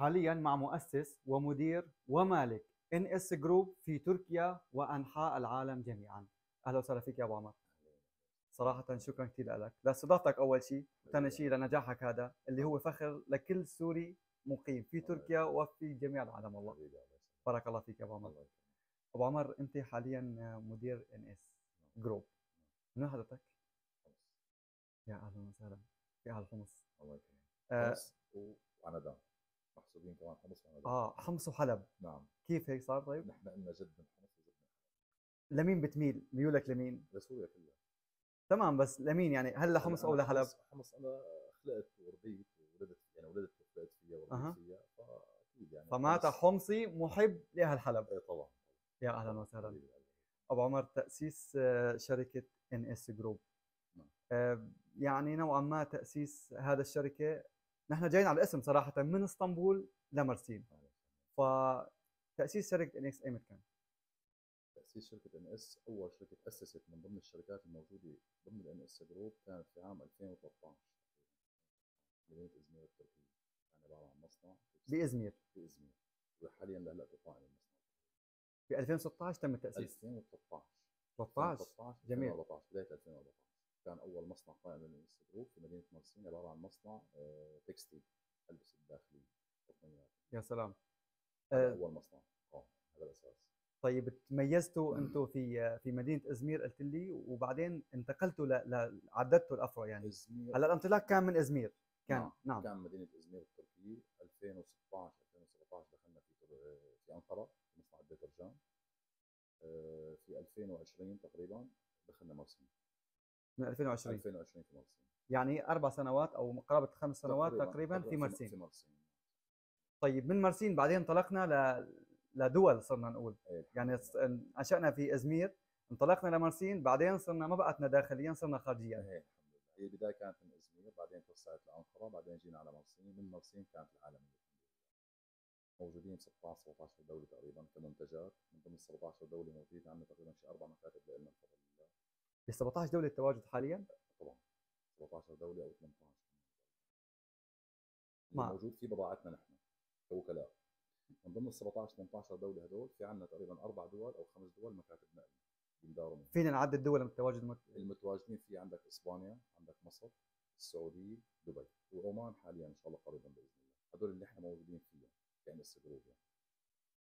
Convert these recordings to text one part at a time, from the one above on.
حاليا مع مؤسس ومدير ومالك ان اس جروب في تركيا وانحاء العالم جميعا. اهلا وسهلا فيك يا ابو عمر. صراحة شكرا كثير لك لاستضافتك أول شيء، وثاني شيء لنجاحك هذا اللي هو فخر لكل سوري مقيم في تركيا وفي جميع العالم والله. بارك الله فيك يا أبو عمر. أبو عمر أنت حاليا مدير ان اس جروب، من حضرتك؟ يا أهلا وسهلا في أهل حمص. الله يكرمك. حمص وعنبان، محسوبين كمان حمص وعنبان. حمص وحلب. نعم. كيف هيك صار؟ طيب نحن لنا جد من حمص وجد من حلب. لمين بتميل؟ ميولك لمين؟ لسوريا كلها. تمام، بس لمين يعني؟ هل لحمص او لحلب؟ حمص انا خلقت وربيت وولدت، يعني ولدت وخلقت فيها وربيت فيها، فاكيد يعني فمعناتها حمصي محب لاهل حلب. ايه طبعا. يا اهلا وسهلا. ابو عمر، تاسيس شركه ان اس جروب، يعني نوعا ما تاسيس هذا الشركه، نحن جايين على الاسم صراحه من اسطنبول لمرسين. فتاسيس شركه ان اس ايمتى كان؟ تأسيس شركة ان اس، أول شركة تأسست من ضمن الشركات الموجودة ضمن الان اس جروب كانت في عام 2013 بمدينة إزمير التركية. كان عبارة عن مصنع بإزمير. وحاليا لا قائم المصنع. في 2016 تم التأسيس. 2013 جميل. 2014 بداية 2014 كان أول مصنع قائم للان اس جروب في مدينة مرسين، عبارة عن مصنع تكستيل، ألبسة داخلية، قطنيات. يا سلام. هذا أول مصنع قائم، هذا الأساس. طيب تميزتوا انتم في مدينه ازمير قلت لي، وبعدين انتقلتوا عددتوا الافرع يعني. هلا الانطلاق كان من ازمير. نعم. كان مدينه ازمير التركيه. 2016 2017 دخلنا في انقره في مصنع الديترجان. في 2020 تقريبا دخلنا مرسين. من 2020 في مرسين، يعني 4 سنوات او قرابه 5 سنوات تقريبا في مرسين. طيب من مرسين بعدين انطلقنا لدول، صرنا نقول يعني انشأنا في ازمير، انطلقنا لمرسين، بعدين صرنا ما بقتنا داخليا، صرنا خارجيا. الحمد لله. هي البدايه كانت من ازمير، بعدين توسعت لانقره، بعدين جينا على مرسين، من مرسين كانت العالميه. موجودين 16 17 دوله تقريبا كمنتجات، من ضمن 17 دوله موجودين عندنا تقريبا شي 4 مكاتب لنا بفضل الله. ب 17 دوله التواجد حاليا؟ طبعا 17 دوله او 18 موجود في بضاعتنا نحن كوكلاء. من ضمن ال 17 18 دوله هدول في عندنا تقريبا 4 دول او 5 دول مكاتب نقل بنداروا. فينا نعدد الدول المتواجدين في عندك اسبانيا، عندك مصر، السعوديه، دبي وعمان حاليا ان شاء الله قريبا باذن الله. هدول اللي احنا موجودين فيهم كان اس جروب يعني.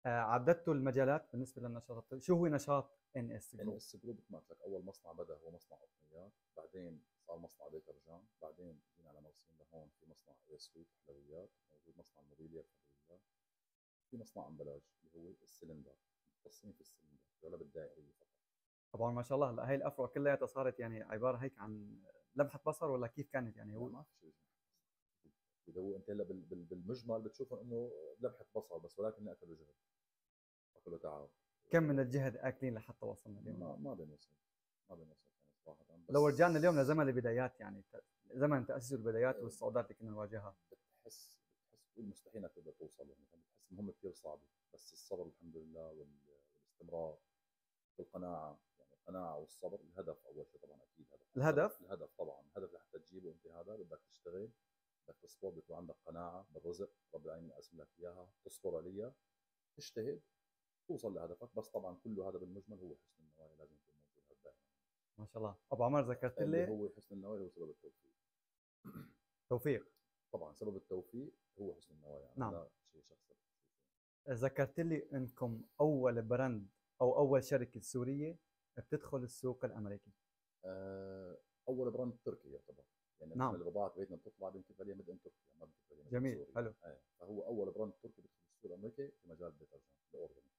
عددتوا المجالات بالنسبه للنشاطات، شو هو نشاط ان اس جروب؟ ان اس جروب مثل ما قلت لك اول مصنع بدا هو مصنع قطنيات، بعدين صار مصنع ديترجان، بعدين جينا على مرسين لهون في مصنع سويت حلويات، موجود مصنع الموبيليا بفضل الله، في مصنع امبلاج اللي هو السلندر، مختصين في السلندر العلب الدائريه فقط. طبعا ما شاء الله. هلا هي الافرع كلها صارت يعني عباره هيك عن لمحه بصر ولا كيف كانت يعني؟ هو ما في شيء اذا هو انت هلا بالمجمل بتشوف انه لمحه بصر بس، ولكن اكلوا جهد، اكلوا تعب. كم من الجهد اكلين لحتى وصلنا اليوم؟ ما بنوصل يعني صراحه. بس لو رجعنا اليوم لزمن البدايات، يعني زمن تاسيس البدايات والصعوبات اللي كنا نواجهها، بتحس مستحيل انك تقدر توصل، يعني بتحس المهمه كثير صعبه، بس الصبر الحمد لله والاستمرار والقناعه، يعني القناعه والصبر. الهدف اول شيء طبعا، اكيد الهدف طبعا، الهدف لحتى تجيبه انت هذا بدك تشتغل، بدك تصبر، بدك يكون عندك قناعه بالرزق، رب العالمين قاسم لك اياها، تصبر عليها، تجتهد، توصل لهدفك. بس طبعا كله هذا بالمجمل هو حسن النوايا، لازم يكون موجود دائما. ما شاء الله. ابو عمر ذكرت لي اللي هو حسن النوايا هو سبب التوفيق. توفيق طبعا سبب التوفيق هو حسن النوايا. نعم. هذا شيء شخصي. ذكرت لي انكم اول براند او اول شركه سوريه بتدخل السوق الامريكي. اول براند تركي يعتبر، يعني نعم. البضاعه بيتنا بتطلع بنكتب عليها ميد ان تركيا، ما بنكتب عليها جميل. حلو. فهو اول براند تركي بيدخل السوق الامريكي في مجال الديترجنت الاورجانيك.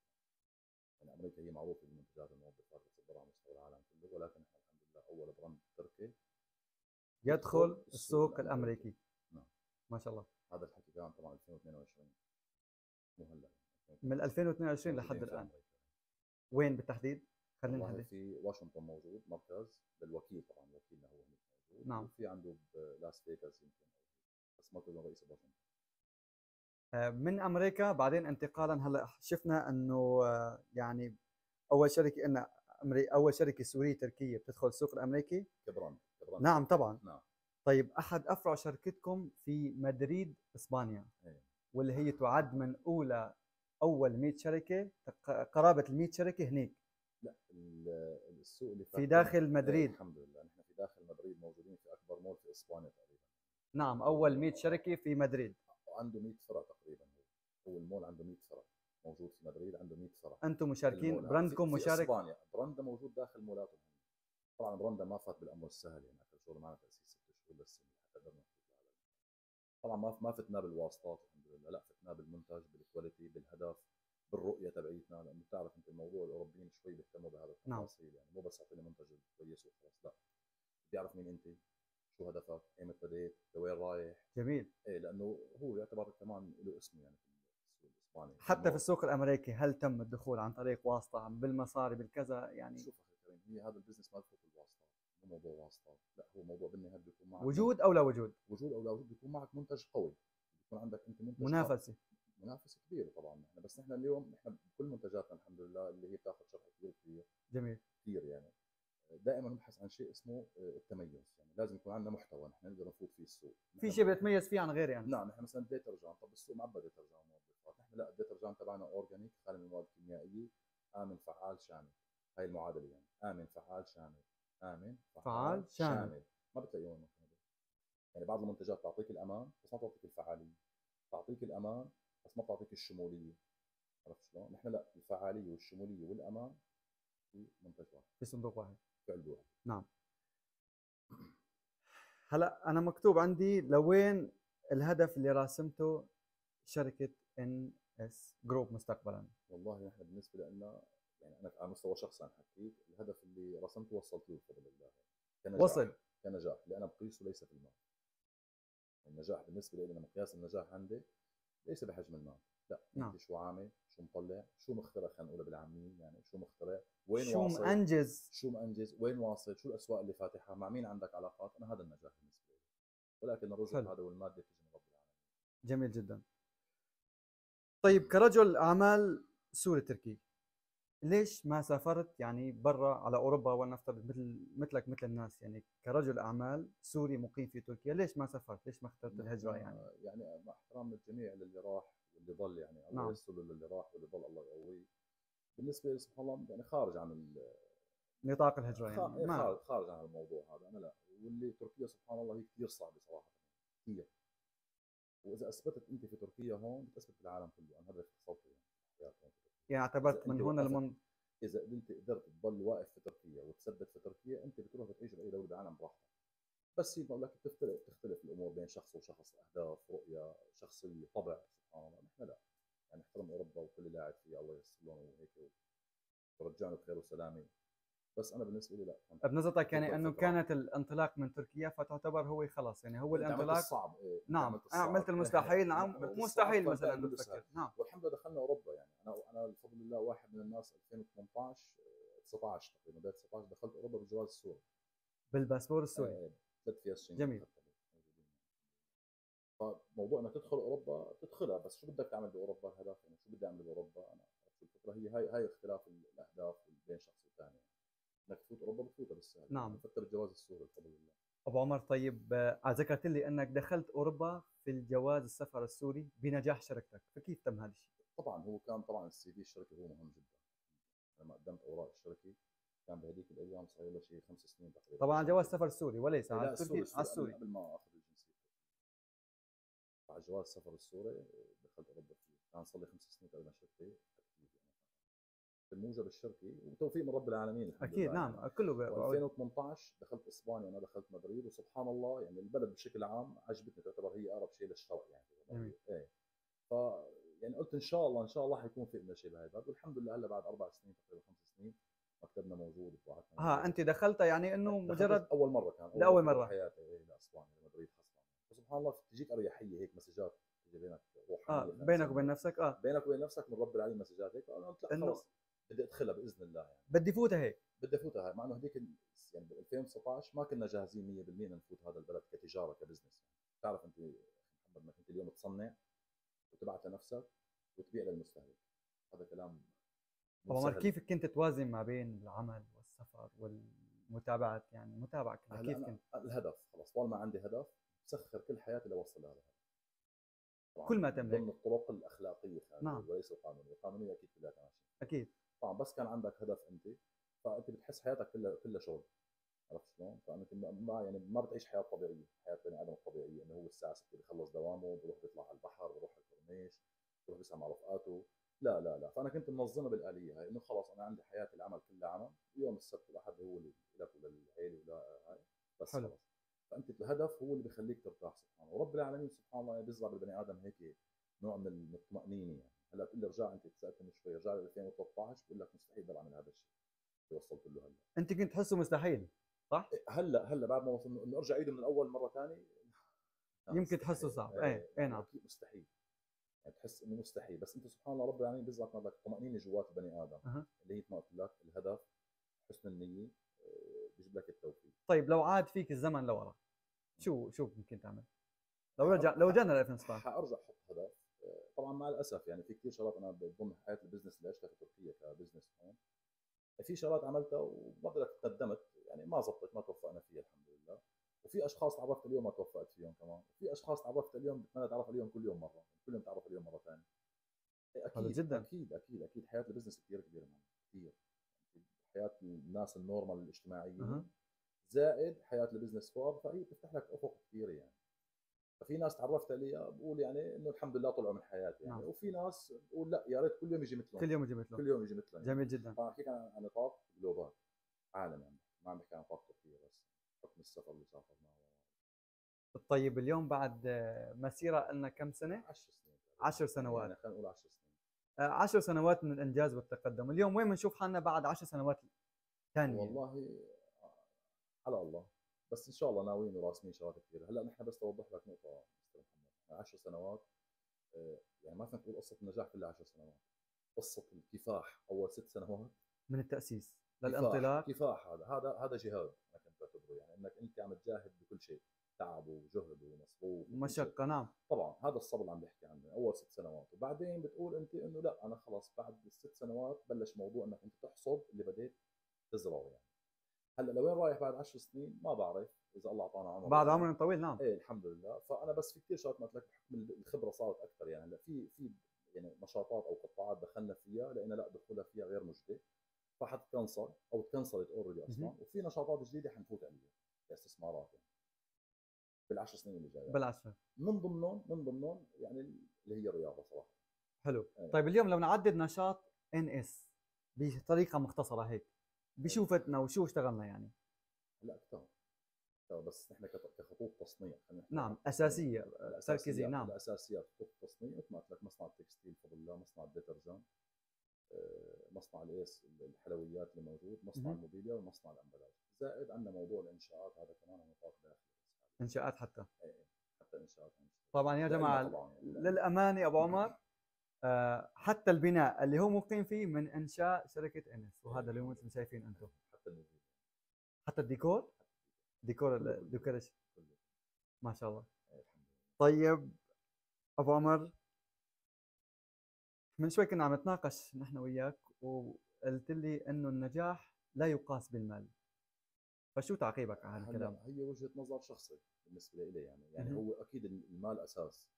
يعني امريكا هي معروفه بالمنتجات المنظفات والصدر على مستوى العالم كله، ولكن احنا الحمد لله اول براند تركي يدخل السوق الامريكي. نعم. ما شاء الله. هذا الحكي كان طبعا 2022، مو هلا، من 2022 لحد الان. وين بالتحديد؟ خلينا نحدد. في واشنطن موجود مركز للوكيل، طبعا وكيلنا هو هناك موجود. نعم. وفي عنده بلاس فيغاس يمكن موجود، بس مركزه الرئيسي بواشنطن. من امريكا بعدين انتقالا، هلا شفنا انه يعني اول شركه ان اول شركه سوريه تركيه بتدخل السوق الامريكي كبراند. نعم طبعا. نعم. طيب احد افرع شركتكم في مدريد اسبانيا. واللي هي تعد من اول 100 شركه، قرابه ال 100 شركه هنيك. لا السوق اللي في داخل مدريد. الحمد لله نحن في داخل مدريد موجودين في اكبر مول في اسبانيا تقريبا. نعم، اول 100 شركه في مدريد. وعنده 100 فرع تقريبا. هو المول عنده 100 فرع موجود في مدريد، عنده 100 فرع. انتم مشاركين، براندكم في مشارك اسبانيا. براندا موجود داخل مولاتهم. طبعا براندا ما فات بالامر السهل، يعني اخر شغل معنا تاسيس 6 شهور بس حتى قدرنا نفوت على. طبعا ما فتنا بالواسطات الحمد لله، لا فتنا بالمنتج، بالكواليتي، بالهدف، بالرؤيه تبعيتنا، لانه بتعرف انت الموضوع الاوروبيين شوي بيهتموا بهذا التفاصيل. يعني مو بس اعطيني منتج كويس وخلاص، لا، بدي اعرف مين انت، شو هدفك، ايمتى ابتديت، لوين رايح. جميل. ايه، لانه هو يعتبر كمان له اسمه يعني في السوق الاسباني. حتى في السوق الامريكي هل تم الدخول عن طريق واسطه بالمصاري بالكذا يعني؟ شوف اخي الكريم، هي هذا البزنس ما بفوت بالواسطات، مو موضوع واسطات، لا، هو موضوع بالنهايه بيكون معك وجود او لا وجود. وجود او لا وجود، بيكون معك منتج قوي، بيكون عندك انت منتج منافسه. منافسه كبيره طبعا. بس نحن اليوم نحن بكل منتجاتنا الحمد لله اللي هي بتاخذ شرح كثير كبير. جميل. كثير يعني. دائما نبحث عن شيء اسمه التميز، يعني لازم يكون عندنا محتوى نحن نقدر نفوت فيه السوق. في شيء بتميز فيه عن غير يعني؟ نعم، نحن مثلا ديترجان، طب السوق معبى ديترجان ومنظفات، نحن لا، الديترجان تبعنا اورجانيك، خالي من المواد الكيميائيه، امن فعال شامل. هاي المعادله يعني، امن فعال شامل، امن فعال شامل. ما بتلاقيه وين مكتوب. يعني بعض المنتجات تعطيك الامان بس ما تعطيك الفعاليه، تعطيك الامان بس ما تعطيك الشموليه. عرفت شلون؟ نحن لا، الفعاليه والشموليه والامان في منتج واحد، في صندوق واحد، في علبه واحد. نعم. هلا انا مكتوب عندي لوين الهدف اللي راسمته شركه ان اس جروب مستقبلا؟ والله نحن بالنسبه لنا، يعني انا على مستوى شخصي عن حكيك، الهدف اللي رسمته وصلت له بفضل الله. كنجاح. وصل. كنجاح اللي انا بقيسه ليس في المال. النجاح بالنسبه لي، انا مقياس النجاح عندي ليس بحجم المال، لا، نعم. انت شو عامل، شو مطلع، شو مخترع، خلينا نقولها بالعاميه يعني، شو مخترع، وين شو واصل، مأنجز، شو مأنجز، وين واصل، شو الاسواق اللي فاتحها، مع مين عندك علاقات. انا هذا النجاح بالنسبه لي، ولكن الرزق حلو. هذا والماده بتيجي من رب العالمين. جميل جدا. طيب كرجل اعمال سوري تركي، ليش ما سافرت يعني برا على اوروبا، ولنفترض مثلك مثل الناس، يعني كرجل اعمال سوري مقيم في تركيا، ليش ما سافرت؟ ليش ما اخترت الهجره يعني؟ يعني مع احترام الجميع للي راح واللي ضل، يعني الله نعم. ييسر له للي راح واللي ضل الله يقويه. بالنسبه لي سبحان الله يعني خارج عن نطاق الهجره يعني ما خارج عن الموضوع هذا، انا لا. واللي تركيا سبحان الله هي كثير صعبه صراحه، كثير. واذا اثبتت انت في تركيا هون بتثبت في العالم كله. انا هذا اللي اختصرته يعني في يعني اعتبرت من هون اذا انت قدرت تضل واقف في تركيا وتثبت في تركيا، انت بتروح بتعيش باي دوله بالعالم براحتك. بس هي بقول لك تختلف الامور بين شخص وشخص، اهداف، رؤيه شخصيه، طبع. سبحان الله نحن لا، يعني نحترم اوروبا وكل لاعب فيها الله ييسر لهم وهيك، ورجعنا بخير وسلامه. بس انا بالنسبه لي لا. بنظرتك يعني انه كانت الانطلاق من تركيا فتعتبر هو خلاص، يعني هو الانطلاق. عملت الصعب. إيه؟ نعم، عملت الصعب. عملت المستحيل. نعم، مستحيل مثلا نفكر. نعم، والحمد لله دخلنا اوروبا. يعني انا بفضل الله واحد من الناس 2018 19 تقريبا، بدايه 19 دخلت اوروبا بالجواز السوري، بالباسبور السوري. 3 فيز شنغن. جميل. فموضوع انك تدخل اوروبا تدخلها، بس شو بدك تعمل باوروبا؟ الهدف يعني شو بدي اعمل باوروبا انا. الفكره هي اختلاف الاهداف بين شخص والثاني. انك تفوت اوروبا بتفوتها بالسهل. نعم. فتر الجواز السوري بفضل الله. ابو عمر، طيب ذكرت لي انك دخلت اوروبا في الجواز السفر السوري بنجاح شركتك، فكيف تم هذا الشيء؟ طبعا هو كان طبعا السي في الشركه هو مهم جدا. لما قدمت اوراق الشركه كان بهذيك الايام صار له شيء 5 سنين تقريبا. طبعا جواز سفر السوري وليس على السوري. على السوري. قبل ما اخذ الجنسيه. على جواز السفر السوري دخلت اوروبا فيه، كان صار لي 5 سنين تقريبا شركه اكتيف يعني، بالموجب الشركه وتوفيق من رب العالمين الحمد اكيد. لله. نعم يعني كله 2018 دخلت اسبانيا، انا دخلت مدريد، وسبحان الله يعني البلد بشكل عام عجبتني، تعتبر هي اقرب شيء للشرق يعني. ايه. ف يعني قلت ان شاء الله ان شاء الله حيكون في لنا شيء بهذا الباب، والحمد لله هلا بعد 4 سنين تقريبا 5 سنين مكتبنا موجود وقعدنا. انت دخلتها يعني انه مجرد اول مره كان لاول مره بحياتي لاسبانيا لمدريد خاصه. وسبحان الله تجيك اريحيه هيك، مسجات تجي بينك روحانيه. بينك وبين نفسك. بينك وبين نفسك من رب العالمين مسجات هيك. انا قلت لا خلص بدي ادخلها باذن الله يعني. بدي فوتها هيك. بدي افوتها، مع انه هذيك يعني ب 2019 ما كنا جاهزين 100% نفوت هذا البلد كتجاره كبزنس يعني. بتعرف انت محمد انك انت اليوم تصنع وتبعت لنفسك وتبيع للمستهلك، هذا كلام طب عمر، كيف كنت توازن ما بين العمل والسفر والمتابعه؟ يعني متابعه كيف كنت؟ الهدف خلص، طالما عندي هدف بسخر كل حياتي لوصل لهذا الهدف. كل ما تملك. ضمن الطرق الاخلاقيه نعم. وليس القانونيه، القانونيه اكيد كلها ماشيه. اكيد طبعا بس كان عندك هدف انت، فانت بتحس حياتك كلها شغل. عرفت شلون؟ فانت ما يعني ما بتعيش حياه طبيعيه، حياه بني ادم الطبيعيه انه هو الساعه 6 بيخلص دوامه، بروح بيطلع على البحر، بروح على الكورنيش، بروح بيسمع مع رفقاته. لا لا لا، فانا كنت منظمه بالاليه هاي، انه خلاص انا عندي حياتي العمل كلها عمل، يوم السبت والاحد هو اللي لك وللعيله ولا هاي، بس حلو. خلاص. فانت الهدف هو اللي بيخليك ترتاح سبحان الله، ورب العالمين سبحان الله بيزرع بالبني ادم هيك نوع من الطمانينه يعني. هلا بتقول لي رجع، انت سالت من شوي رجع ل 2013، بقول لك مستحيل اقدر اعمل هذا الشيء اللي وصلت له هلا. انت كنت تحسه مستحيل صح؟ هلا بعد ما وصلنا انه ارجع عيده من الاول مره ثانيه، يمكن تحسه صعب. ايه ايه نعم. اكيد مستحيل. يعني تحس انه مستحيل، بس انت سبحان الله رب العالمين بيزرع لك طمانينه جوات البني ادم، اللي هي مثل ما قلت لك الهدف، حسن النيه، بيجيب لك التوفيق. طيب لو عاد فيك الزمن لورا شو ممكن تعمل؟ لو رجعنا ل 2016 حارجع احط هدف. طبعا مع الاسف يعني في كثير شغلات انا ضمن حياه البزنس اللي عشتها في تركيا كبزنس هون، في شغلات عملتها وما بدك قدمت يعني ما زبطت، ما توفقنا فيها الحمد لله. وفي اشخاص تعرفت اليوم ما توفقت فيهم كمان، وفي اشخاص تعرفت اليوم بتمنى اتعرف عليهم كل يوم مره، كل يوم تعرف عليهم مره ثانيه. حلو اكيد جدا. اكيد اكيد اكيد حياه البزنس كثير كبيره كثير. حياه الناس النورمال الاجتماعيين زائد حياه البزنس فور، فهي بتفتح لك افق كثيره يعني. ففي ناس تعرفت عليها بقول يعني انه الحمد لله طلعوا من حياتي يعني. نعم. وفي ناس بقول لا يا ريت كل يوم يجي مثلهم، كل يوم يجي مثله. كل يوم يجي مثلهم يعني. جميل جدا. فاحكيك عن نطاق جلوبال عالم يعني، ما عم بحكي عن نطاق تركيا بس، حكم السفر اللي سافرناه. طيب اليوم بعد مسيرة لنا كم سنة؟ 10 سنين 10 سنوات. يعني خلينا نقول 10 سنين. 10 سنوات من الإنجاز والتقدم، اليوم وين بنشوف حالنا بعد 10 سنوات ثانية؟ والله على الله، بس ان شاء الله ناويين وراسمين شغلات كثيره. هلا نحن بس توضح لك نقطه مستر محمد، 10 سنوات يعني ما فينا نقول قصه النجاح كلها 10 سنوات، قصه الكفاح اول 6 سنوات من التأسيس كفاح للانطلاق. كفاح. هذا جهاد انا كنت بعتبره يعني، انك انت عم تجاهد بكل شيء، تعب وجهد ومصروف وكل شيء. مشقة نعم. طبعا هذا الصبر اللي عم بحكي عنه اول 6 سنوات، وبعدين بتقول انت انه لا انا خلاص بعد ال6 سنوات بلش موضوع انك انت تحصد اللي بديت تزرعه يعني. هلا لوين رايح بعد 10 سنين ما بعرف، اذا الله اعطانا عمر بعد يعني. عمر طويل نعم. ايه الحمد لله. فانا بس في كثير شغلات مثلك بحكم الخبره صارت اكثر يعني. هلا في يعني نشاطات او قطاعات دخلنا فيها لقينا لا دخولها فيها غير مجدي، فحتكنسل او تكنسلت اوريدي اصلا. وفي نشاطات جديده حنفوت عليها كاستثمارات يعني بالعشر سنين اللي جايه، بالعشرة. من ضمنهم يعني اللي هي الرياضه صراحه. حلو. يعني طيب اليوم لو نعدد نشاط ان اس بطريقة مختصرة هيك بشوفتنا وشو اشتغلنا يعني؟ لا كتار بس نحن كخطوط تصنيع خلينا نحكي نعم أساسية. تركيزي نعم. الاساسيات خطوط التصنيع مثل ما قلت لك، مصنع التكستيل بفضل الله، مصنع الديترجنت، مصنع الايس الحلويات اللي موجود، مصنع الموبيليا، ومصنع الامبلاج. زائد عندنا موضوع الانشاءات، هذا كمان نطاق داخلي. إنشاءات حتى. حتى انشاءات. طبعا يا جماعة طبعا للأمانة أبو عمر حتى البناء اللي هو مقيم فيه من إنشاء شركة انس، وهذا اللي مثل ما شايفين أنتم. حتى الموبيليا، حتى الديكور، الديكوريشن ما شاء الله. الحمد لله. طيب أبو عمر، من شوي كنا عم نتناقش نحن وياك وقلت لي انه النجاح لا يقاس بالمال، فشو تعقيبك على هذا الكلام؟ هي وجهه نظر شخصي بالنسبه لي يعني هو اكيد المال اساس،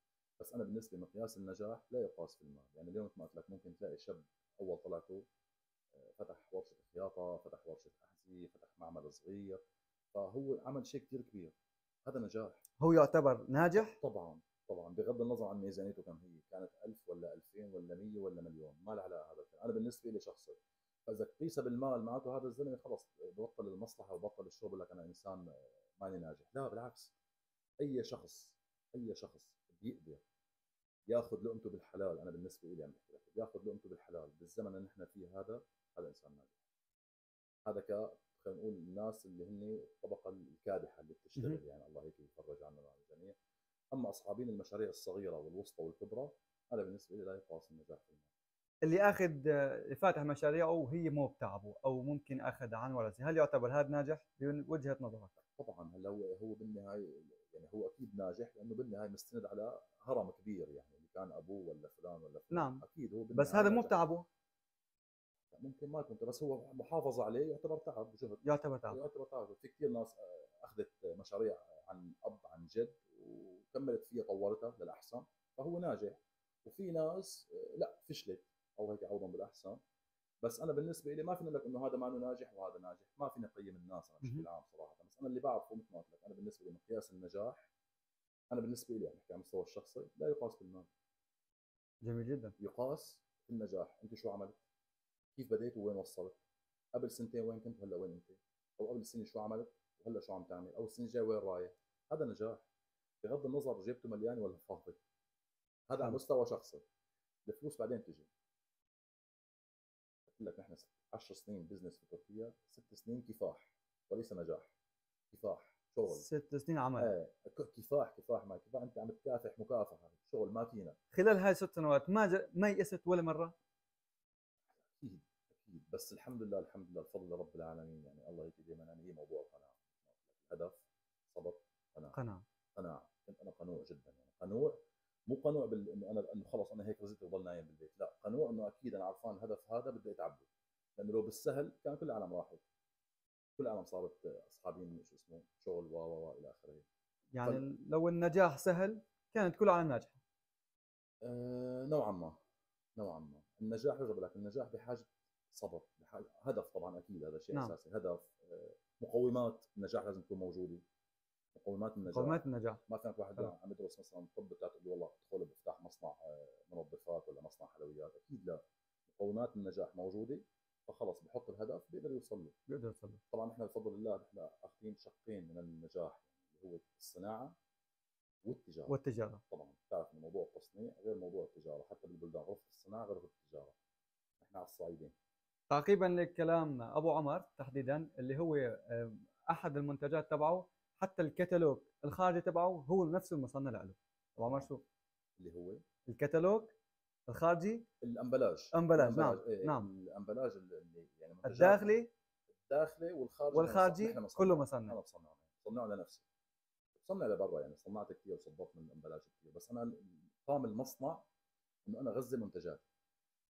بس انا بالنسبه لمقياس النجاح لا يقاس بالمال. يعني اليوم مثل ما قلت لك ممكن تلاقي شاب اول طلعته فتح ورشه خياطه، فتح ورشه احذيه، فتح معمل صغير، فهو عمل شيء كثير كبير، هذا نجاح. هو يعتبر ناجح؟ طبعا طبعا بغض النظر عن ميزانيته كم هي كانت، 1000 ولا 2000 ولا 100 ولا مليون، ما له علاقه هذا الكلام. انا بالنسبه لي شخصي، فاذا تقيسها بالمال معناته هذا الزلمه خلص بطل المصلحه وبطل الشغل، بقول لك انا انسان ماني ناجح. لا بالعكس، اي شخص بيقدر ياخذ لقمته بالحلال، انا بالنسبه لي عم بحكي لك ياخذ لقمته بالحلال بالزمن اللي نحن فيه هذا انسان ناجح. هذا خلينا نقول الناس اللي هن الطبقه الكادحه اللي بتشتغل يعني، الله هيك يفرج عنا وعن الجميع. اما اصحابين المشاريع الصغيره والوسطى والكبرى، هذا بالنسبه لي لا يقاس النجاح في المال. اللي اخذ فاتح مشاريعه وهي مو بتعبه او ممكن اخذ عن ورثه، هل يعتبر هذا ناجح بوجهه نظرك؟ طبعا هلا هو بالنهايه يعني هو اكيد ناجح، لانه بالنهايه مستند على هرم كبير يعني، اللي كان ابوه ولا فلان ولا فلان. نعم اكيد هو بس هذا مو ناجح. بتعبه. ممكن ما يكون، بس هو محافظه عليه يعتبر تعب وجهد. يعتبر تعب. في كثير ناس اخذت مشاريع عن اب عن جد وكملت فيها طورتها للاحسن، فهو ناجح. وفي ناس لا فشلت او هيك عوضا بالاحسن. بس انا بالنسبه لي ما فينا نقول لك انه هذا ما ناجح وهذا ناجح، ما فينا نقيم الناس انا مهم. بشكل عام صراحه. بس انا اللي بعرفه مثل ما قلت لك، انا بالنسبه لي مقياس النجاح، انا بالنسبه لي يعني احكي على المستوى الشخصي، لا يقاس بالمال، جميل جدا. يقاس في النجاح. انت شو عملت؟ كيف بديت ووين وصلت؟ قبل سنتين وين كنت وهلا وين انت؟ او قبل سنه شو عملت وهلا شو عم تعمل؟ او السنه الجايه وين رايح؟ هذا نجاح، بغض النظر جيبته مليان ولا فاضي. هذا على حلو. مستوى شخصي. الفلوس بعدين تجي. قلت لك نحن 10 سنين بزنس في تركيا، 6 سنين كفاح وليس نجاح. كفاح شغل. 6 سنين عمل. ايه كفاح ما كفاح، انت عم تكافح مكافحه شغل ماكينه. خلال هاي 6 سنوات ما يئست ولا مره؟ اكيد اكيد، بس الحمد لله الحمد لله الفضل لرب العالمين، يعني الله هيك دائما. يعني هي موضوع قناعه، هدف، صبر، قناعه. قناعه. قناعه، كنت انا قنوع جدا، يعني قنوع. مو قنوع انه انا انه خلص انا هيك رزقت وضل نايم بالبيت، لا قنوع انه اكيد انا عرفان الهدف هذا بدي اتعبه. لانه لو بالسهل كان كل العالم راحت، كل العالم صارت اصحابين شو اسمه شغل و الى اخره. يعني لو النجاح سهل كانت كل عالم ناجحه. نوعا ما. نوعا ما النجاح، رجع لك النجاح بحاجه صبر، بحاجة هدف طبعا، اكيد هذا شيء نعم. اساسي. هدف، مقومات النجاح لازم تكون موجوده. مقومات النجاح. مقومات النجاح. ما كانت واحد حلو. عم يدرس مثلا طب تقول له والله ادخل بفتح مصنع منظفات ولا مصنع حلويات، اكيد لا. مقومات النجاح موجوده، فخلص بحط الهدف بيقدر يوصل له. بيقدر يوصل له. طبعا احنا بفضل الله احنا اخذين شقين من النجاح، اللي هو الصناعه والتجاره. والتجاره. طبعا بتعرف انه موضوع التصنيع غير موضوع التجاره، حتى بالبلدان غرفه الصناعه غير غرفه التجاره. احنا على الصعيدين. تعقيبا لكلام ابو عمر تحديدا، اللي هو احد المنتجات تبعه، حتى الكتالوج الخارجي تبعه هو نفسه المصنع له. ابو عمر شو اللي هو الكتالوج الخارجي؟ الامبلاج. امبلاج. الامبلاج نعم ايه نعم. الامبلاج اللي يعني منتجاتنا الداخلي الداخلي والخارجي. والخارجي نحن كله مصنعه، مصنع. انا بصنعه، بصنعه لنفسي. بصنع لبرا، يعني صنعت كثير وصدرت من الامبلاج كثير. بس انا قام المصنع انه انا اغذي منتجاتي.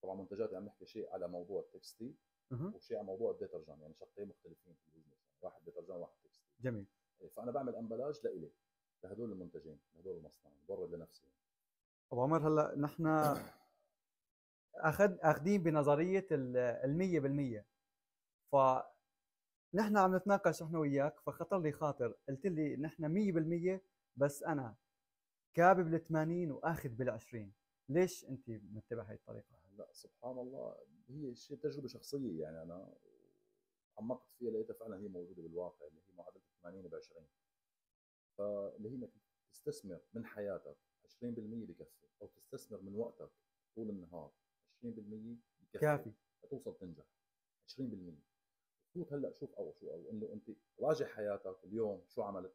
طبعا منتجاتي عم نحكي شيء على موضوع التكستيل أه. وشيء على موضوع الديترجان، يعني شقين مختلفين في البزنس، يعني واحد ديترجان وواحد تكستيل. جميل. فانا بعمل امبلاج لإلي، لهدول المنتجين لهدول المصنعين، بورد لنفسي. ابو عمر هلا نحن اخذين بنظريه المية بالمية. فنحن عم نتناقش احنا وياك، فخطر لي خاطر قلت لي نحن 100%، بس انا كابب بال80 واخذ بال20. ليش انت متبع هاي الطريقه؟ لا سبحان الله، هي شيء تجربه شخصيه. يعني انا عمقت فيها لقيتها فعلا هي موجوده بالواقع، اللي هي معادله 80 ب 20. فاللي هي انك تستثمر من حياتك 20% بكفي، او تستثمر من وقتك طول النهار 20% بكفي كافي. لتوصل تنجح. 20% فوت هلا شوف، او انه انت راجع حياتك اليوم شو عملت،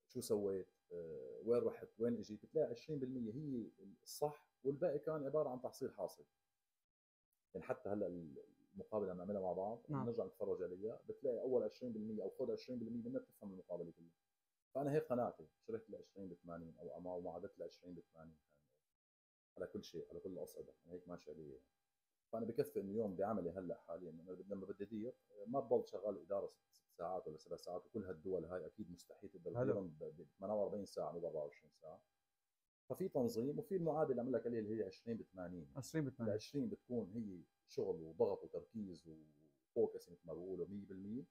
شو سويت، وين رحت وين اجيت، بتلاقي 20% هي الصح والباقي كان عباره عن تحصيل حاصل. يعني حتى هلا المقابله اللي بنعملها مع بعض نعم. بنرجع نتفرج عليها، بتلاقي اول 20% او خذ 20% منها بتفهم المقابله كلها. فانا هيك قناعتي، شريت ل 20 ب 80 او معادله ل 20 ب 80 على كل شيء، على كل الاصعده. انا هيك ماشي عليه يعني. فانا بكفي انه يوم بعملي هلا حاليا لما بدي ادير، ما بضل شغال اداره 6 ساعات ولا 7 ساعات، وكل هالدول هاي اكيد مستحيل تقدر حلو. تديرهم ب 48 ساعه مو ب 24 ساعه. ففي تنظيم، وفي المعادله اللي عم لك عليها اللي هي 20 ب 80. 20 ب ال 80. 20 بتكون هي شغل وضغط وتركيز وفوكس مثل ما بقولوا 100%.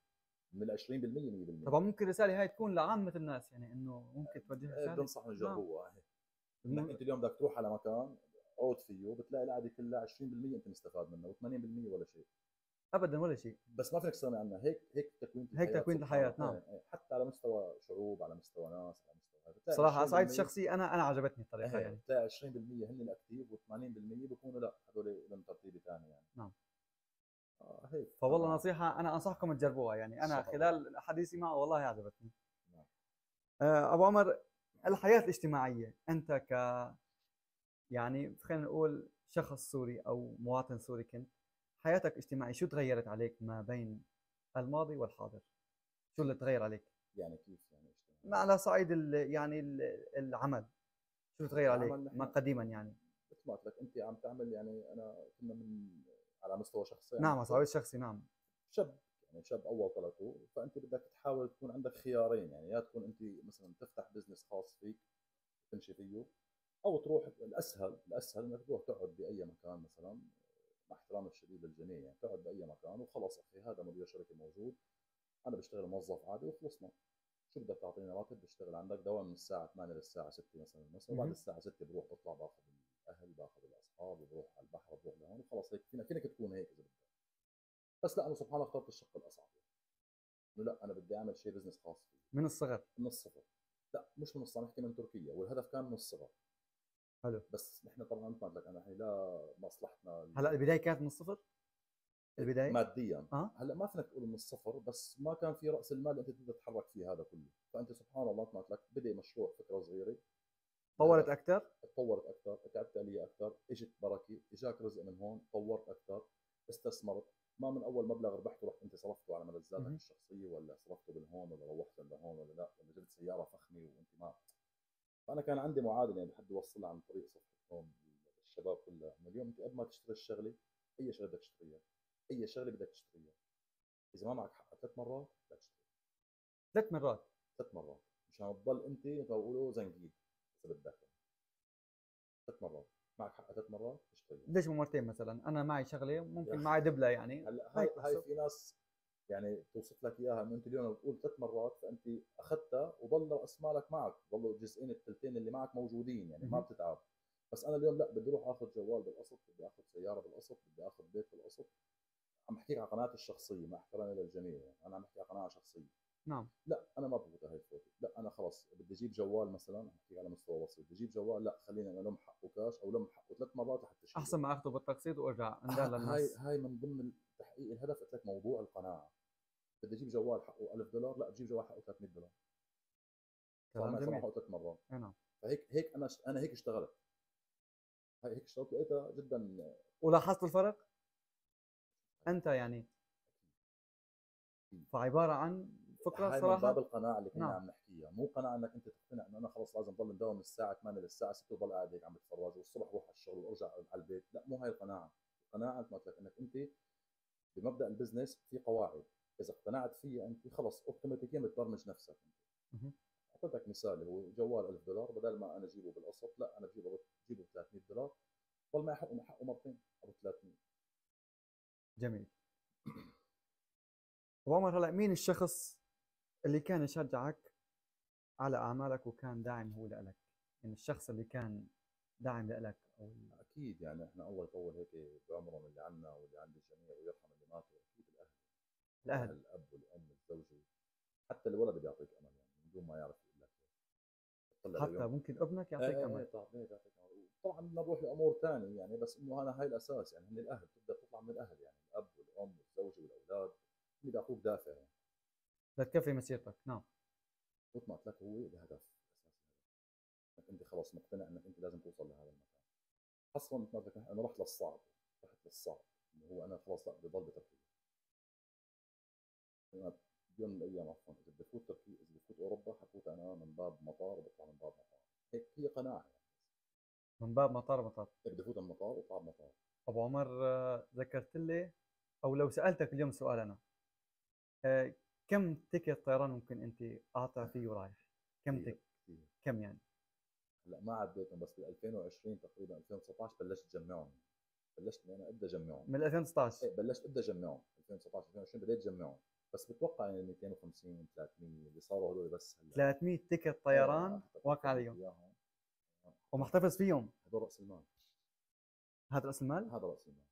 من ال 20% 100%. طبعا ممكن الرساله هاي تكون لعامه الناس، يعني انه ممكن توجه رساله. بنصحهم نعم. يجربوها. انك انت اليوم بدك تروح على مكان عود فيه، بتلاقي القعده كلها 20% انت مستفاد منها و80% ولا شيء. ابدا ولا شيء. بس ما فيك تستغني عنها. هيك تكوين هيك الحياه تكوين سبحان الحياه. الله. نعم. حتى على مستوى شعوب، على مستوى ناس، على مستوى بتلاقي صراحه على صعيد 20%. شخصي انا عجبتني الطريقه يعني. بتلاقي 20% هن الاكتيف و80% بيكونوا لا هذول لهم ترتيب ثاني يعني. نعم. هيك فوالله انا نصيحه انا انصحكم تجربوها، يعني ان انا شاء الله. خلال حديثي معه والله عجبتني. نعم. ابو عمر، الحياه الاجتماعيه انت يعني خلينا نقول شخص سوري او مواطن سوري، كنت حياتك الاجتماعيه شو تغيرت عليك ما بين الماضي والحاضر؟ شو اللي تغير عليك؟ يعني كيف يعني ما اجتماعي؟ على صعيد العمل، شو تغير عليك العمل ما نحن قديما يعني؟ مثل ما قلت لك انت عم تعمل، يعني انا كنا من على مستوى شخصي عم نعم على صعيد نحكي الشخصي. نعم. شاب، يعني شاب اول طلعته، فانت بدك تحاول تكون عندك خيارين. يعني يا تكون انت مثلا تفتح بزنس خاص فيك تمشي فيه، او تروح الاسهل انك تروح تقعد باي مكان مثلا، مع احترامي الشديد للجميع يعني، تقعد باي مكان وخلص اخي هذا مدير شركه موجود، انا بشتغل موظف عادي وخلصنا. شو بدك تعطيني راتب؟ بشتغل عندك دوام من الساعه 8 للساعه 6 مثلا، وبعد الساعه 6 بروح بطلع باخذ الاهل، باخذ الاصحاب، وبروح على البحر، بروح لهون وخلص. هيك فينك تكون هيك اذا بدك. بس لا، انا سبحان الله اخترت الشق الاصعب، انه لا انا بدي اعمل شيء بزنس خاص فيه من الصغر. من الصفر. لا مش من الصفر، نحكي من تركيا، والهدف كان من الصغر. حلو. بس نحن طبعا مثل ما قلت لك انا، هي لا مصلحتنا هلا البدايه كانت من الصفر. البدايه ماديا. اه هلا ما فينك تقول من الصفر، بس ما كان في راس المال انت تقدر تتحرك فيه هذا كله. فانت سبحان الله مثل ما قلت لك، بدا مشروع فكره صغيره، طورت الهدف اكثر. تطورت اكثر، تعبت عليه اكثر، اجت بركه، اجاك رزق من هون، طورت اكثر، استثمرت. ما من اول مبلغ ربحته رحت انت صرفته على ملذاتك مهم. الشخصيه، ولا صرفته بالهون، ولا روحت لهون، ولا لا، ولا جبت سياره فخمه وانت ما. فانا كان عندي معادله يعني بحب اوصلها عن طريق صفحه هون الشباب كلها، انه اليوم انت قبل ما تشتري الشغله، اي شغله بدك تشتريها، اي شغله بدك تشتريها، اذا ما معك حق 3 مرات بدك تشتريها. 3 مرات. 3 مرات مشان تضل انت مثل ما بيقولوا زنقيد اذا بدك. 3 مرات معك حق 3 مرات تشتريها. ليش مو مرتين مثلا؟ انا معي شغله يا ممكن اخي معي دبله يعني. هلا هاي هيك هاي بحسب. في ناس يعني توصف لك اياها انه انت اليوم بتقول 3 مرات، فانت اخذتها وضل راس مالك معك، ضلوا الجزئين الثلثين اللي معك موجودين يعني، ما مهم. بتتعب. بس انا اليوم لا، بدي اروح اخذ جوال بالقسط، بدي اخذ سياره بالقسط، بدي اخذ بيت بالقسط. عم بحكيك على قناتي الشخصيه مع احترامي للجميع يعني، انا عم بحكي على قناعه شخصيه. نعم. لا انا ما بفوت هاي الفوتة، لا انا خلص بدي اجيب جوال مثلا، عم بحكي على مستوى بسيط، بدي اجيب جوال، لا خليني انا لم حقه كاش او لم حقه 3 مرات لحتى اشيله. احسن ما اخذه بالتقسيط وارجع اندهر هاي للناس. هاي من ضمن تحقيق الهدف، قلت لك موضوع القناعه. بدي اجيب جوال حقه $1000، لا بجيب جوال حقه $300، صار كلام معي جميل. سماحه 3 مرات. اي نعم. فهيك انا هيك اشتغلت، هيك اشتغلت لقيتها جدا. ولاحظت الفرق انت يعني؟ أكيد. فعباره عن فكره هاي من باب صراحه. القناعه اللي كنا نعم. عم نحكيها، مو قناعه انك انت تقتنع انه انا خلص لازم ضل نداوم من الساعه 8 للساعه 6 وضل قاعد هيك عم بتفرج، والصبح بروح على الشغل وارجع على البيت. لا مو هاي القناعه. القناعه مثل ما قلت لك انك انت بمبدا البزنس في قواعد، اذا اقتنعت فيها انت خلص اوتوماتيكيا بتبرمج نفسك. مهم. اعطيتك مثال اللي هو جوال $1000، بدل ما انا اجيبه بالقسط، لا انا بجيبه ب $300، ضل معي حقه مرتين او 300. جميل. وعمر، هلا مين الشخص اللي كان يشجعك على اعمالك وكان داعم هو لك؟ يعني الشخص اللي كان داعم لك او اكيد يعني احنا اول باول هيك بعمرهم اللي عنا واللي عند الجميع ويرحم اللي ماتوا، اكيد الاهل. الاهل. الاهل، الاب والام، الزوجه، حتى الولد بيعطيك امل يعني من دون ما يعرف يقول لك. تطلع حتى ليوم. ممكن ابنك ايه يعطيك ايه امل. ايه طبعا بيعطيك امل. طبعا بدنا نروح لامور ثانيه يعني، بس انه انا هاي الاساس يعني، هن الاهل، تبدا تطلع من الاهل يعني، الاب والام والزوجه والاولاد اللي بيعطوك دافع يعني. لتكفي مسيرتك. نعم. مثل ما قلت لك هو الهدف اساسي، انك انت خلص مقتنع انك انت لازم توصل لهذا المكان. اصلا مثل ما قلت لك انا رحت للصعب، رحت للصعب اللي هو انا خلص لا بدي ضل بتركيا. أنا بيوم من الايام عفوا اذا بدي افوت تركيا، اذا بدي افوت اوروبا حفوت انا من باب مطار وبطلع من باب مطار. هيك هي قناعه يعني. من باب مطار مطار. هيك بدي افوت المطار واطلع بمطار. ابو عمر، ذكرت لي، او لو سالتك اليوم سؤال انا، آه، كم تيكت طيران ممكن انت قاطع فيه ورايح؟ كم كثير كثير. كم يعني؟ هلا ما عديتهم، بس بال 2020 تقريبا 2019 بلشت اجمعهم. بلشت اني انا ابدا اجمعهم. من 2019. ايه بلشت ابدا اجمعهم 2019 2020 بديت اجمعهم. بس بتوقع يعني 250 300 اللي صاروا هذول بس هلا. 300 تيكت ايه طيران اعتقد واقع خليت عليهم اياهم. ومحتفظ فيهم. هذول راس المال. هذا راس المال. هذا راس المال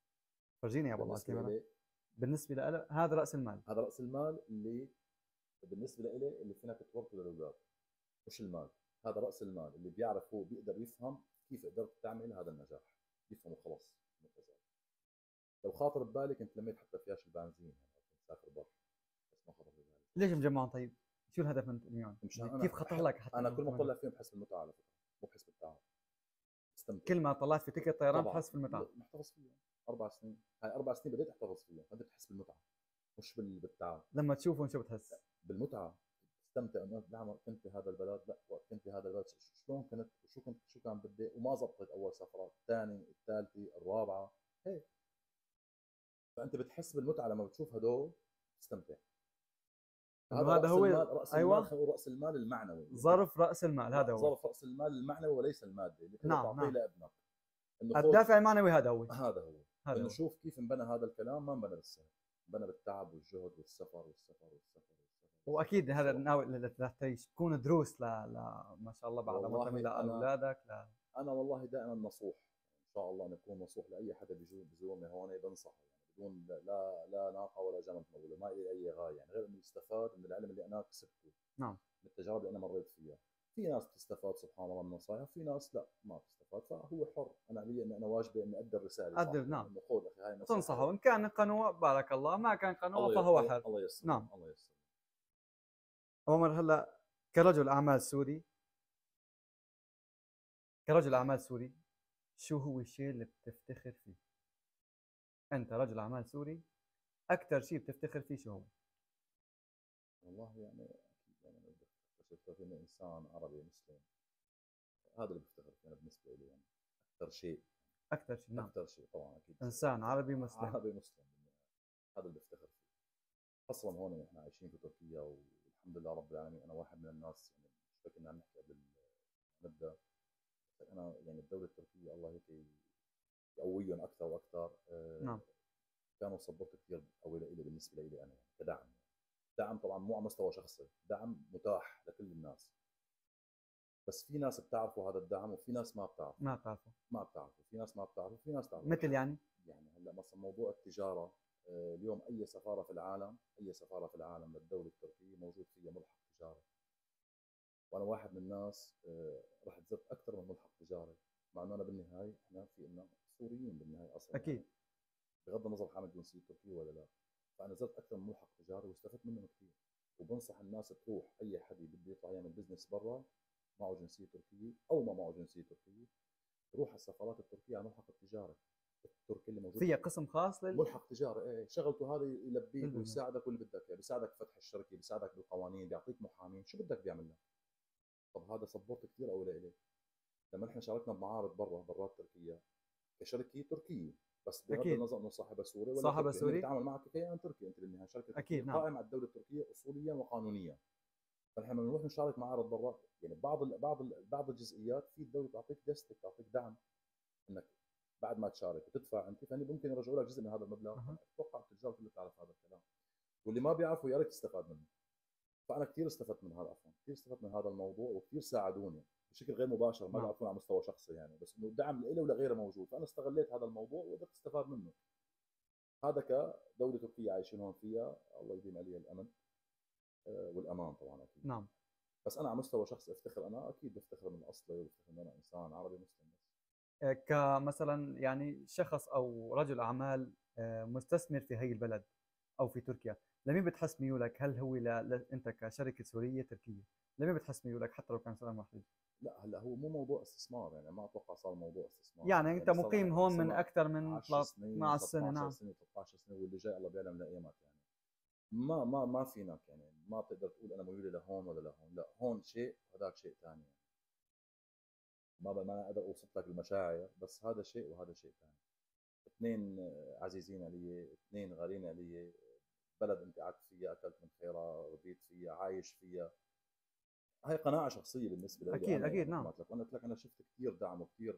فرجيني يا ابو الله بالنسبه الكاميرا. لي. بالنسبه له هذا راس المال. هذا راس المال اللي بالنسبه لي اللي فينك تورطه للاولاد. مش المال، هذا راس المال اللي بيعرف، هو بيقدر يفهم كيف قدرت تعمل هذا النجاح. يفهمه خلص. لو خاطر ببالي كنت لميت حتى فياش البنزين يعني، كنت سافر برا. بس ما خطر ببالي. ليش مجمعهم طيب؟ شو الهدف من تجميعهم؟ مشان كيف انا خطر لك حتى انا انه كل ما كمان طلع فيهم بحس بالمتعه على فكره، مو بحس بالتعب. استمتع. كل ما طلعت في تيكت طيران طبعا بحس بالمتعه. محتفظ فيهم 4 سنين، هاي 4 سنين بديت احتفظ فيهم، فانت بتحس بالمتعه مش بالتعب. لما تشوفهم شو بتحس؟ بالمتعه. تستمتع انه نعم كنت بهذا البلد، لا وقت كنت بهذا البلد شلون كنت، وشو كنت، شو كان بدي، وما زبطت اول سفره، الثاني، الثالثه، الرابعه، هيك. فانت بتحس بالمتعه لما بتشوف هدول، تستمتع. انه هذا هذا راس هو المال، راس المال ايوه، خلينا نقول راس المال المعنوي. ظرف راس المال لا، هذا هو. ظرف راس المال المعنوي وليس المادي اللي تقدر نعم تعطيه نعم، لابنك، انه خذ. الدافع المعنوي هذا هو. هذا هو. هذا انه هو. شوف كيف انبنى هذا الكلام، ما انبنى بالسهل، انبنى بالتعب والجهد والسفر والسفر والسفر واكيد هذا والسفر. ناوي لتعيش تكون دروس ما شاء الله بعد ما تعمل والله لاولادك انا والله دائما نصوح، ان شاء الله نكون نصوح لاي حدا بيزورني هون، بنصحه يعني بدون لا ناقه ولا جمل بقوله، ما لي اي غايه يعني غير انه يستفاد من العلم اللي انا كسبته، نعم. من التجارب اللي انا مريت فيها. في ناس بتستفاد سبحان الله من النصائح، في ناس لا ما بتستفاد، فهو حر. انا علي اني انا واجبي اني ادي الرساله صح، أدب نعم. انه خذ اخي هاي نصيحه. تنصحه ان كان قنوع بارك الله، ما كان قنوع الله فهو حر. الله يسر، نعم. الله يسر. عمر هلا كرجل اعمال سوري، كرجل اعمال سوري، شو هو الشيء اللي بتفتخر فيه؟ انت رجل اعمال سوري، اكثر شيء بتفتخر فيه شو هو؟ والله يعني اكيد يعني أنا بفتخر اني انسان عربي مسلم، هذا اللي بفتخر فيه انا بالنسبه لي يعني. اكثر شيء، اكثر شيء نعم. اكثر شيء طبعا اكيد انسان عربي مسلم. عربي مسلم، هذا اللي بفتخر فيه. اصلا هون نحن عايشين في تركيا والحمد لله رب العالمين. انا واحد من الناس يعني مش كنا عم نحكي قبل نبدا، انا يعني الدوله التركيه الله هيك يقويهم اكثر واكثر. نعم. كانوا سبورت كثير قوي لي بالنسبه لي انا يعني كدعم. دعم طبعا مو على مستوى شخصي، دعم متاح لكل الناس، بس في ناس بتعرفوا هذا الدعم وفي ناس ما بتعرفوا. ما بتعرفه. ما بتعرفوا، في ناس ما بتعرفوا، في ناس تعرفوا. مثل يعني يعني هلا مثلا موضوع التجاره، اليوم اي سفاره في العالم، اي سفاره في العالم للدوله التركيه موجود فيها ملحق تجاري. وانا واحد من الناس رحت زرت اكثر من ملحق تجاري، مع انه انا بالنهايه احنا في إلنا سوريين بالنهايه اصلا اكيد. يعني بغض النظر حامل جنسيه تركيه ولا لا. فانا زرت اكثر من ملحق تجاري واستفدت منهم كثير. وبنصح الناس تروح، اي حد بده يطلع يعمل بزنس برا معه جنسيه تركيه او ما معه جنسيه تركيه، يروح على السفارات التركيه على الملحق التجاري التركي اللي موجود فيها قسم خاص ملحق تجاري. ايه شغلته هذا يلبيك للبزنس. ويساعدك واللي بدك اياه، بيساعدك بفتح الشركه، بيساعدك بالقوانين، بيعطيك محامين، شو بدك بيعمل لك. طب هذا سبورت كثير قوي لإلي. لما نحن شاركنا بمعارض برات تركيا كشركه تركيه، بس بغض أكيد. النظر انه صاحبها سوري ولا صاحبها تركي، سوري. هي بتتعامل معك كيان تركي، انت بالنهايه شركه تركيه أكيد نعم. قائمه على الدوله التركيه اصوليا وقانونيا. فنحن لما نروح نشارك معارض برا يعني بعض الجزئيات في الدوله تعطيك دستك، تعطيك دعم انك بعد ما تشارك وتدفع انت، فهني ممكن يرجعوا لك جزء من هذا المبلغ. اتوقع التجار كلها بتعرف هذا الكلام، واللي ما بيعرفوا يا ريت يستفاد منه. فانا كثير استفدت من هذا، عفوا كثير استفدت من هذا الموضوع، وكثير ساعدوني بشكل غير مباشر، ما بيعرفون على مستوى شخصي يعني، بس انه الدعم لإلي ولغيره موجود. فانا استغليت هذا الموضوع وقدرت استفاد منه. هذا كدوله تركيه عايشين هون فيها، الله يديم عليها الامن والامان طبعا اكيد. نعم. بس انا على مستوى شخصي افتخر، انا اكيد بفتخر من اصلي وبفتخر ان انا انسان عربي مسلم. بس كمثلا يعني شخص او رجل اعمال مستثمر في هي البلد او في تركيا، لمين بتحس ميولك؟ هل هو انت كشركه سوريه تركيه، لمين بتحس ميولك حتى لو كان سؤال محرج؟ لا هلا هو مو موضوع استثمار يعني، ما اتوقع صار موضوع استثمار يعني انت مقيم هون من اكثر من 10 سنين 12 سنه 13 نعم. سنه 13 سنه، واللي جاي الله بيعلم لايامك يعني. ما فينك يعني، ما بتقدر تقول انا ميولي لهون ولا لهون، لا هون شيء وهذاك شيء ثاني يعني. ما اقدر اوصف لك المشاعر، بس هذا شيء وهذا شيء ثاني. اثنين عزيزين علي، اثنين غاليين علي. بلد انت قعدت فيها، اكلت من خيرها، ربيت فيها، عايش فيها. هاي قناعه شخصيه بالنسبه لي. اكيد انا اكيد يعني نعم. مثل ما قلت لك انا شفت كثير دعم وكثير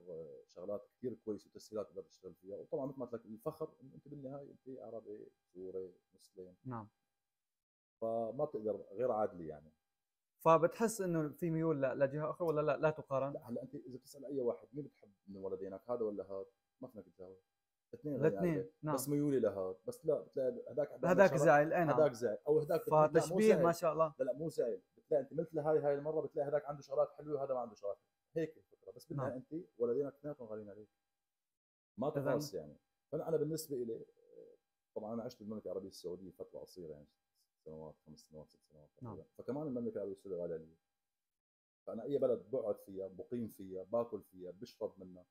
شغلات كثير كويسه وتسهيلات قدرت اشتغل فيها. وطبعا مثل ما قلت لك الفخر انه انت بالنهايه انت عربي سوري مسلم، نعم. فما بتقدر غير عادلي يعني. فبتحس انه في ميول لجهه اخرى ولا لا تقارن؟ لا هلا انت اذا بتسال اي واحد مين بتحب من ولدينك، هذا ولا هذا، ما فينك تجاوب. الاثنين غاليين الاثنين نعم. بس ميولي لهذا، بس لا بتلاقي هذاك هذاك زعل اي نعم. هذاك زعل او هذاك لا مو فتشبيه ما زعل. شاء الله. لا مو زعل، بتلاقي انت مثل هاي المره بتلاقي هذاك عنده شغلات حلوه وهذا ما عنده شغلات حلوة. هيك الفكره. بس نعم. بالنهايه انت ولدينك اثنيناتهم غاليين عليك، ما تقاس يعني. فانا بالنسبه لي طبعا انا عشت بالمملكه العربيه السعوديه فتره قصيره يعني 6 سنوات 5 سنوات 6 سنوات تقريبا. نعم. فكمان المملكه العربيه السعوديه غاليه علي. فانا اي بلد بقعد فيها بقيم فيها باكل فيها بشرب منها،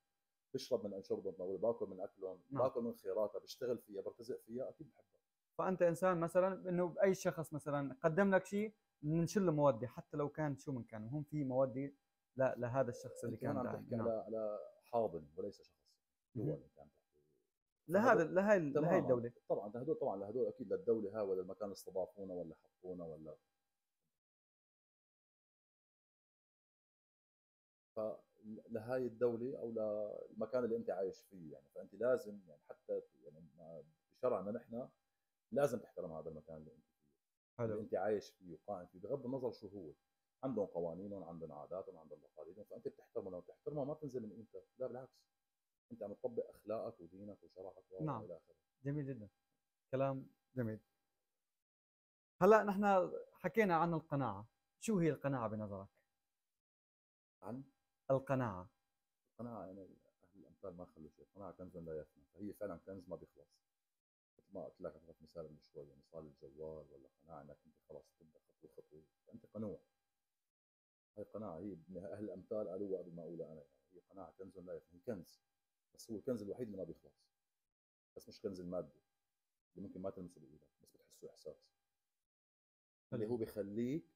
بشرب من انشربهم، باكل من اكلهم، نعم. باكل من خيراتها، بشتغل فيها، برتزق فيها، اكيد بحبها. فانت انسان مثلا انه اي شخص مثلا قدم لك شيء بننشر له موده، حتى لو كان شو من كان، المهم في موده لهذا الشخص اللي كان عم داعم. تحكي نعم. على حاضن وليس شخص، دول انت عم تحكي لهي تماما. الدوله. طبعا لهدول اكيد للدوله هاي ولا المكان اللي استضافونا ولا حطونا ولا فلهاي الدوله او للمكان اللي انت عايش فيه يعني، فانت لازم يعني حتى يعني بشرعنا نحن لازم تحترم هذا المكان اللي انت فيه، اللي حلو. انت عايش فيه وقائم فيه، بغض النظر شو هو. عندهم قوانينهم، عندهم عاداتهم، عندهم تقاليدهم، فانت بتحترمه. لو بتحترمه ما تنزل من قيمتك، لا بالعكس، انت عم تطبق اخلاقك ودينك وشرعك نعم، والى اخره. جميل جدا، كلام جميل. هلا نحن حكينا عن القناعة، شو هي القناعة بنظرك؟ عن القناعة. القناعه يعني اهل الامثال ما خلوا شيء، القناعه كنز لا يفنى، فهي فعلا كنز ما بيخلص. مثل ما قلت لك، اعطيتك مثال من شوي، مثال الجوال ولا قناعه انك انت خلص تبدا خطوه خطوه، فانت قنوع. هي قناعه، هي اهل الامثال قالوها قبل ما اقولها انا يعني. هي قناعه كنز لا يفنى، هي كنز، بس هو الكنز الوحيد اللي ما بيخلص. بس مش كنز المادي اللي ممكن ما تلمسه بايدك بس بتحسه احساس، اللي حلو هو جدا. بيخليك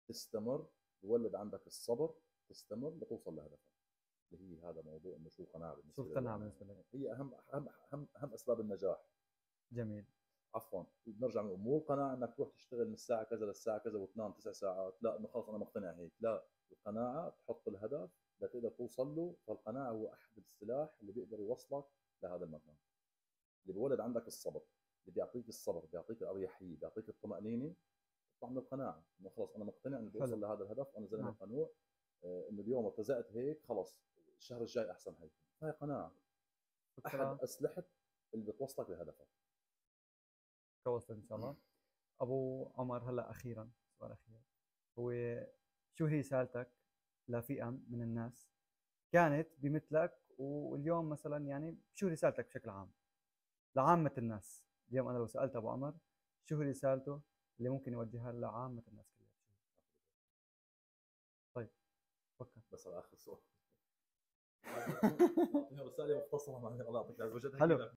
تستمر، بيولد عندك الصبر، تستمر لتوصل لهدفك. اللي هي هذا موضوع انه شو القناعه شو بالنسبه لي القناعة انا بالنسبة لك؟ يعني. هي اهم اسباب النجاح. جميل. عفوا، بنرجع نقول مو القناعه انك تروح تشتغل من الساعه كذا للساعه كذا وتنام 9 ساعات، لا انه خلص انا مقتنع هيك، لا. القناعه تحط الهدف لتقدر توصل له، فالقناعه هو احد السلاح اللي بيقدر يوصلك لهذا المكان، اللي بيولد عندك الصبر، اللي بيعطيك الصبر، بيعطيك الاريحيه، بيعطيك الطمانينه. تطلع من القناعه انه خلص انا مقتنع اني بدي حلو. اوصل لهذا الهدف، انا زلمه نعم. قنوع. انه اليوم ارتزقت هيك خلص، الشهر الجاي احسن هيك. هاي قناعه، احد فكرة اسلحه اللي بتوصلك لهدفك. توصل إن شاء الله. أبو عمر، هلا أخيرا سؤال أخير، هو شو هي رسالتك لفئة من الناس كانت بمثلك واليوم مثلا، يعني شو رسالتك بشكل عام لعامة الناس؟ اليوم أنا لو سألت أبو عمر شو هي رسالته اللي ممكن يوجهها لعامة الناس كلها، شو هي؟ طيب، فكر. بس على اخر سؤال. اعطيني رساله مختصره، ما اعطيك وجد حلو. هيك